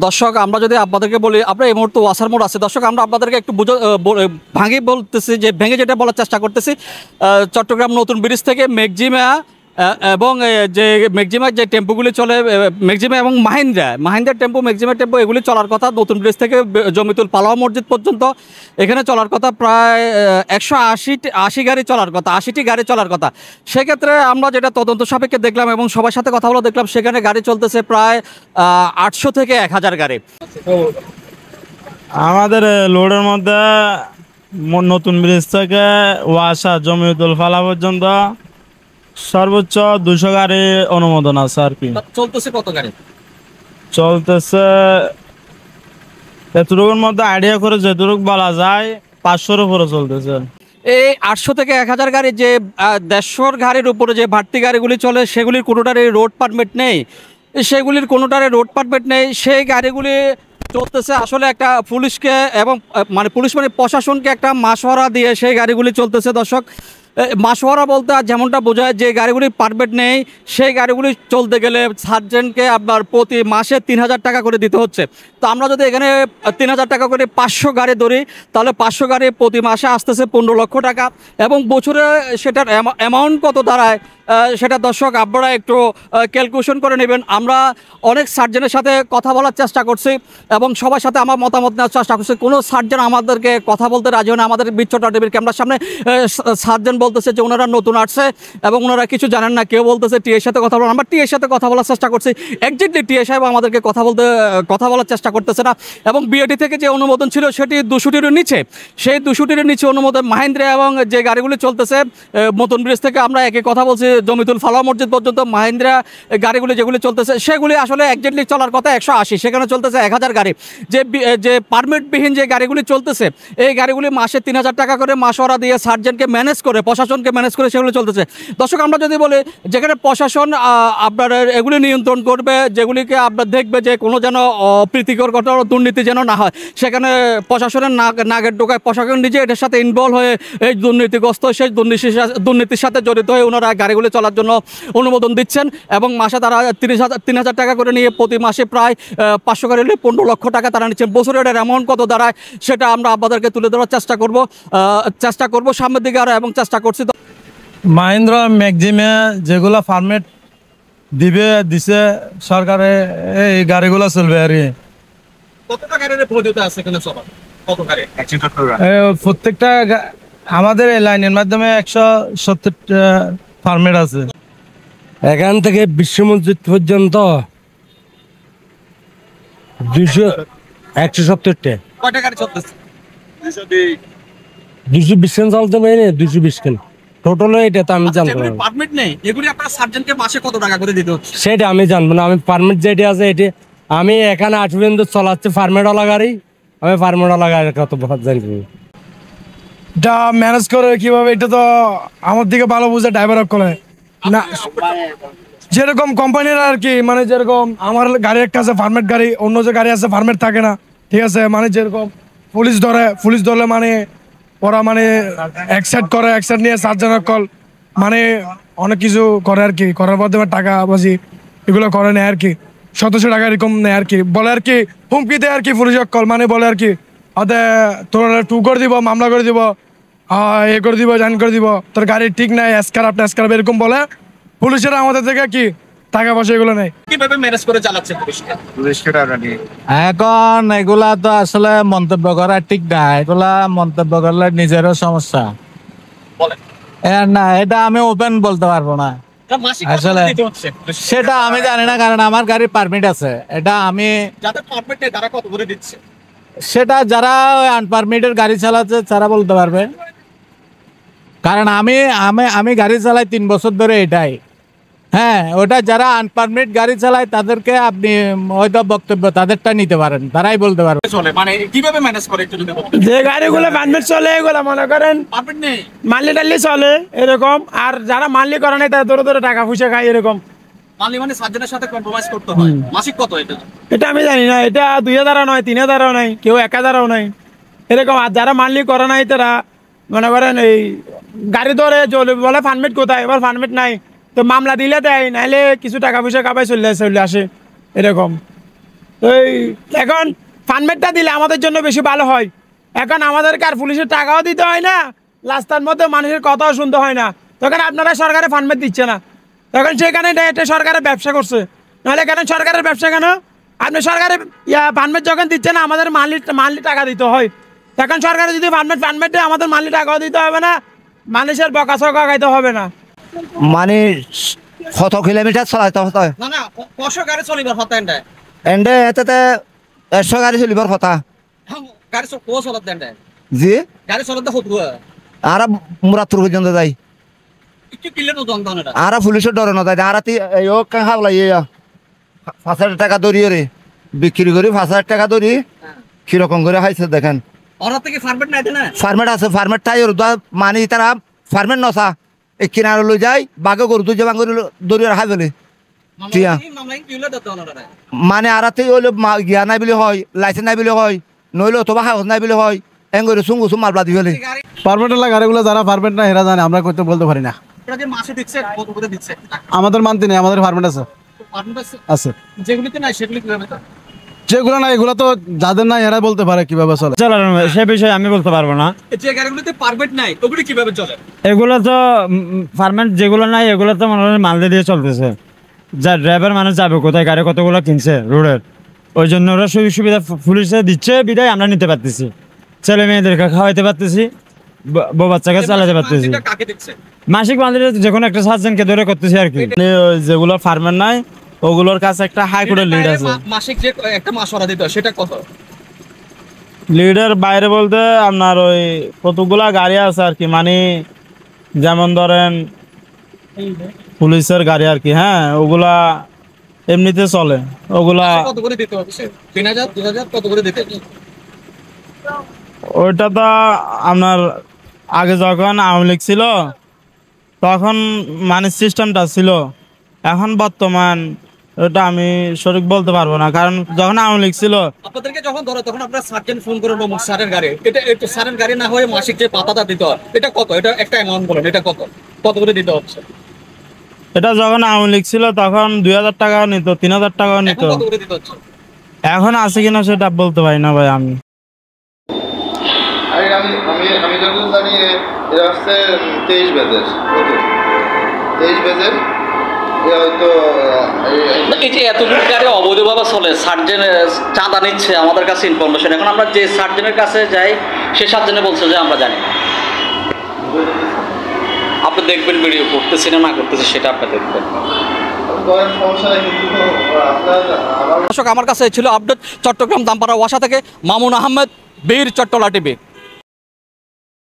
দর্শক আমরা যদি আপনাদেরকে বলি, আমরা এই মুহূর্তে ওয়াসার মোড় আছে। দর্শক আমরা আপনাদেরকে একটু ভাঙে বলতেছি, যে ভেঙে যেটা বলার চেষ্টা করতেছি, চট্টগ্রাম নতুন ব্রিজ থেকে মেঘজিমা এবং যে ম্যাক্সিমার যে টেম্পোগুলি চলে, ম্যাক্সিমা এবং মাহিন্দ্রা টেম্পো, ম্যাক্সিমা টেম্পো এগুলি চলার কথা নতুন ব্রিজ থেকে জমিতুল পালাওয়া মসজিদ পর্যন্ত। এখানে চলার কথা প্রায় 180 গাড়ি চলার কথা, 80টি গাড়ি চলার কথা। সেক্ষেত্রে আমরা যেটা তদন্ত সাপেক্ষে দেখলাম এবং সবার সাথে কথা বলে দেখলাম, সেখানে গাড়ি চলতেছে প্রায় 800 থেকে 1000 গাড়ি। আমাদের লোডের মধ্যে নতুন ব্রিজ থেকে ওয়াসা জমিতুল ফালা পর্যন্ত সর্বোচ্চ 200 গাড়ি অনুমোদন আছে আর কি। চলতেছে কত গাড়ি? চলতেছে এতটুকুর মধ্যে আইডিয়া করে যেটুকু বলা যায় 500-এর উপরে চলতেছে। এই 800 থেকে 1000 গাড়ি, যে 150 গাড়ির উপরে যে বাড়তি গাড়িগুলি চলে, সেগুলির কোনোটারই রোড পারমিট নেই, সেগুলির কোনোটারে রোড পারমিট নেই। সেই গাড়িগুলি চলতেছে আসলে একটা পুলিশকে এবং পুলিশ প্রশাসনকে একটা মাসোয়ারা দিয়ে সেই গাড়িগুলি চলতেছে। দর্শক, মাসোয়ারা বলতে আর যেমনটা বোঝায়, যে গাড়িগুলি পারমিট নেই সেই গাড়িগুলি চলতে গেলে সার্জেন্টকে আপনার প্রতি মাসে 3000 টাকা করে দিতে হচ্ছে। তো আমরা যদি এখানে 3000 টাকা করে 500 গাড়ি ধরি, তাহলে 500 গাড়ি প্রতি মাসে আসতেছে 15 লক্ষ টাকা, এবং বছরে সেটার অ্যামাউন্ট কত দাঁড়ায় সেটা দর্শক আপনারা একটু ক্যালকুলেশন করে নেবেন। আমরা অনেক সার্জেনের সাথে কথা বলার চেষ্টা করছি এবং সবার সাথে আমার মতামত নেওয়ার চেষ্টা করছি। কোনো সার্জেন আমাদেরকে কথা বলতে রাজি হয় না। আমাদের বিচ্ছটা টিভির ক্যামেরার সামনে সার্জেন বলতেছে যে ওনারা নতুন আসছে এবং ওনারা কিছু জানেন না। কেউ বলতেছে টিএর সাথে কথা বলেন, আমরা টিএর সাথে কথা বলার চেষ্টা করছি। একজ্যাক্টলি টিএ সাহেব আমাদেরকে কথা বলার চেষ্টা করতেছে না। এবং বিএটি থেকে যে অনুমোদন ছিল সেটি 200-টির নিচে, সেই 200-টির নিচে অনুমোদন মাহিন্দ্রা এবং যে গাড়িগুলি চলতেছে নতুন ব্রিজ থেকে আমরা একই কথা বলছি জমিতুল ফালাওয়া মসজিদ পর্যন্ত, মাহিন্দ্রা গাড়িগুলি যেগুলি চলতেছে সেগুলি আসলে একজ্যাক্টলি চলার কথা 180, সেখানে চলতেছে 1000 গাড়ি। যে পারমিটবিহীন যে গাড়িগুলি চলতেছে, এই গাড়িগুলি মাসে 3000 টাকা করে মাসোয়ারা দিয়ে সার্জেন্টকে ম্যানেজ করে, প্রশাসনকে ম্যানেজ করে সেগুলো চলতেছে। দর্শক আমরা যদি বলি, যেখানে প্রশাসন আপনার এগুলি নিয়ন্ত্রণ করবে, যেগুলিকে আপনার দেখবে যে কোনো যেন অপ্রীতিকর ঘটনা, দুর্নীতি যেন না হয়, সেখানে প্রশাসনের নাগের ডোকায় প্রশাসন নিজে এটার সাথে ইনভলভ হয়ে এই দুর্নীতিগ্রস্ত, সেই দুর্নীতির সাথে জড়িত হয়ে ওনারা গাড়িগুলি চলার জন্য অনুমোদন দিচ্ছেন এবং মাসে তারা 3000 টাকা করে নিয়ে প্রতি মাসে প্রায় 500 গাড়ি 15 লক্ষ টাকা তারা নিচ্ছেন। বছরের অ্যামাউন্ট কত দাঁড়ায় সেটা আমরা আপনাদেরকে তুলে ধরার চেষ্টা করব সামনের দিকে আরো, এবং চেষ্টা করছি। মাহিন্দ্রা ম্যাক্সিমে যেগুলো পারমিট দিছে সরকারে, এই গাড়িগুলো চলবে আর কি। কতটা গাড়ির বৈধতা আছে এখানে চলার? কত গাড়ি? প্রত্যেকটা আমাদের এই লাইনের মাধ্যমে 170টা পারমিট আছে। এখান থেকে বিশ্ব মসজিদ পর্যন্ত 170টা। কয়টা গাড়ি চলতেছে? 220 খান চলতে পারে, 220 খান টোটাল। এটা তো আমি জানবো না, পারমিট নেই। এগুলি আপনার সার্জেন্টকে মাসে কত টাকা করে দিতে হচ্ছে সেটা আমি জানবো না। আমি পারমিট যেটা আছে এটা আমি এখানে 8 পর্যন্ত চলাচ্ছি পারমিটওয়ালা গাড়ি, আমি পারমিটওয়ালা গাড়ির কত জানবো। এটা ম্যানেজ করে কিভাবে, এটা তো আমার দিকে ভালো বুঝে ড্রাইভার করে না। যেরকম কোম্পানির আর কি, যেরকম আমার গাড়ি একটা আছে ফার্মেট গাড়ি, অন্য যে গাড়ি আছে ফার্মেট থাকে না, ঠিক আছে। যেরকম পুলিশ ধরলে ওরা অ্যাকসেপ্ট করে, অ্যাকসেপ্ট নিয়ে সার্জনের কল অনেক কিছু করে আর কি। করার মাধ্যমে টাকা বাজি এগুলো করে নেয় আর কি, 700 টাকা এরকম নেয় আর কি। বলে আর কি হুমকি দেয় আর কি পুলিশের কল, বলে আর কি তোরা 2 করে দিব, মামলা করে দিব, এ করে দিব, জান করে দিব, তোর গাড়ি ঠিক নাই, এসকার এরকম বলে পুলিশেরা আমাদের থেকে কি টাকা পয়সা এগুলো নেই। কিভাবে ম্যানেজ করে চালাচ্ছে এখন এগুলা তো আসলে মন্তব্য করা ঠিক না, এগুলা মন্তব্য করলে নিজেরও সমস্যা। না, এটা আমি ওপেন বলতে পারবো না আসলে, সেটা আমি জানি না, কারণ আমার গাড়ির পারমিট আছে। এটা আমি সেটা যারা আনপারমিটেড গাড়ি চালাচ্ছে তারা বলতে পারবে, কারণ আমি গাড়ি চালাই 3 বছর ধরে এটাই। হ্যাঁ, ওটা যারা আনপারমিট গাড়ি চালায় তাদেরকে আপনি হয়তো বক্তব্য তাদেরটা নিতে পারেন, তারাই বলতে পারবে। কিভাবে ম্যানেজ করে একটু যদি বলেন। যে গাড়িগুলো পারমিট চলে এগুলো মনে করেন পারমিট নেই, মানলি টানলি চলে এরকম, আর যারা মানলি করে নাই তারা ধরে টাকা পয়সা খায় এরকম। মানলি সার্জেনের সাথে কম্প্রোমাইজ করতে হয়। মাসিক কত এটা? এটা আমি জানি না, এটা 2000 নয়, 3000 নাই, কেউ 1000 নাই এরকম। আর যারা মানলি করে নাই তারা মনে করেন এই গাড়ি ধরে বলে পারমিট কোথায়, এবার পারমিট নাই তো মামলা দিলে দেয়, নাহলে কিছু টাকা পয়সা কাবাই চলে আসে এরকম। এই এখন পারমিটটা দিলে আমাদের জন্য বেশি ভালো হয়। এখন আমাদেরকে আর পুলিশের টাকাও দিতে হয় না, রাস্তার মধ্যে মানুষের কথাও শুনতে হয় না। তখন আপনারা সরকারের পারমিট দিচ্ছে না, তখন সেখানে এটা সরকারের ব্যবসা করছে। নাহলে কেন সরকারের ব্যবসা কেন? আপনি সরকারের পারমিট যখন দিচ্ছে না, আমাদের মানলি টাকা দিতে হয়। তখন সরকারের যদি পারমিট দেয়, আমাদের মানলি টাকাও দিতে হবে না, মানুষের বকাছকা খাইতে হবে না। মানে কত কিলোমিটার চলাইতে হতো না না কশো গাড়ি চলিবার কথা এন্ডা এন্ডে এতে 100 গাড়ি চলিবার কথা গাড়ি কো চলত এন্ডা জি গাড়ি চলতে হতো আর মুরাদপুর পর্যন্ত যাই একটু কিলে তো জনগণ এটা আর পুলিশের ডরে না যাই আর ও হাওলাই 5,000 টাকা দরিয়ে রে বিক্রি করি 5,000 টাকা দরি কিরকম করে হাইছে দেখেন। ওরা থেকে ফার্মেট নাই না ফার্মেট আছে, ফার্মেট টাই মানে তারা ফার্মেট নসা এই কিনারে লই যায় বাঘে গরু দুই বাঙ্গুর দরিয়ার হাই বলে টিয়া মানে আরাতেই হইলে গিয়া নাই বলে হয়, লাইসেন্স নাই বলে হয়, নইলে অথবা হাউস নাই বলে হয়, এঙ্গরে সুঙ্গু সুম মালবা দি ফেলে। পারমিট গাড়িগুলো যারা পারমিট না হেরা জানে, আমরা করতে বলতে পারি না। মাসে দিচ্ছে কত করে দিচ্ছে আমাদের মানতে নেই, আমাদের পারমিট আছে আছে যেগুলিতে নাই সেগুলি কিভাবে যেগুলো না এগুলো তো যাদের না এরা বলতে পারে কিভাবে চলে। চালানো সে বিষয়ে আমি বলতে পারবো না। যে গাড়িগুলিতে পারমিট নাই ওগুলি কিভাবে চলে? এগুলো তো পারমিট যেগুলো নাই এগুলো তো মনে হয় মালদে দিয়ে চলতেছে। যা ড্রাইভার মানুষ যাবে কোথায়, গাড়ি কতগুলো কিনছে রোডের, ওই জন্য ওরা সুযোগ সুবিধা পুলিশে দিচ্ছে, বিদায় আমরা নিতে পারতেছি, ছেলে মেয়েদেরকে খাওয়াইতে পারতেছি, বউ বাচ্চাকে চালাতে পারতেছি। কাকে দিচ্ছে? মাসিক মালদে যে কোনো একটা সার্জনকে ধরে করতেছি আর কি। যেগুলো ফার্মের নাই ওগুলোর কাছে একটা হাই কোর্টের লিড আছে। মাসিক যে একটা মাস ওরা দিতে হয় সেটা কত? লিডের বাইরে বলতে আপনার ওই কতগুলা গাড়ি আছে আর কি, মানে যেমন ধরেন পুলিশের গাড়ি আর কি, হ্যাঁ ওগুলা এমনিতে চলে। ওগুলা কত করে দিতে হচ্ছে? 3,000 2,000 কত করে দিতে? ওইটা তো আপনার আগে যখন আওয়ামী লীগ ছিল তখন মানে সিস্টেমটা ছিল, এখন বর্তমান ওটা আমি সঠিক বলতে পারবো না, কারণ যখন আওয়ামী লীগ ছিল আপনাদেরকে যখন ধরে তখন আপনারা সার্জেন্ট ফোন করে অমুক স্যারের গাড়ি, এটা একটু স্যারের গাড়ি না হয়ে মাসিক যে পাতাটা দিতে হয় এটা কত? এটা একটা অ্যামাউন্ট বলেন, এটা কত কত করে দিতে হচ্ছে? এটা যখন আওয়ামী লীগ ছিল তখন 2,000 টাকাও নিত, 3,000 টাকাও নিত। এখন কত করে দিতে হচ্ছে? এখন আছে কিনা সেটা বলতে পারি না ভাই আমি। আমি যখন জানি এটা হচ্ছে 23 ব্যাচের 23 ব্যাচের হয়তো এই যে এতগুলো গাড়ি অবৈধভাবে চলে, সার্জেন চাঁদা নিচ্ছে আমাদের কাছে ইনফরমেশন। এখন আমরা যে সার্জেনের কাছে যাই সে সার্জেনে বলছে যে আমরা জানি না। আপনি দেখবেন ভিডিও করতেছি না করতেছি সেটা আপনি দেখবেন। সমস্যা নেই, কিন্তু আপনার দর্শক আমার কাছে ছিল আপডেট চট্টগ্রাম দামপাড়া ওয়াসা থেকে মামুন আহমেদ, বীর চট্টলা টিভি।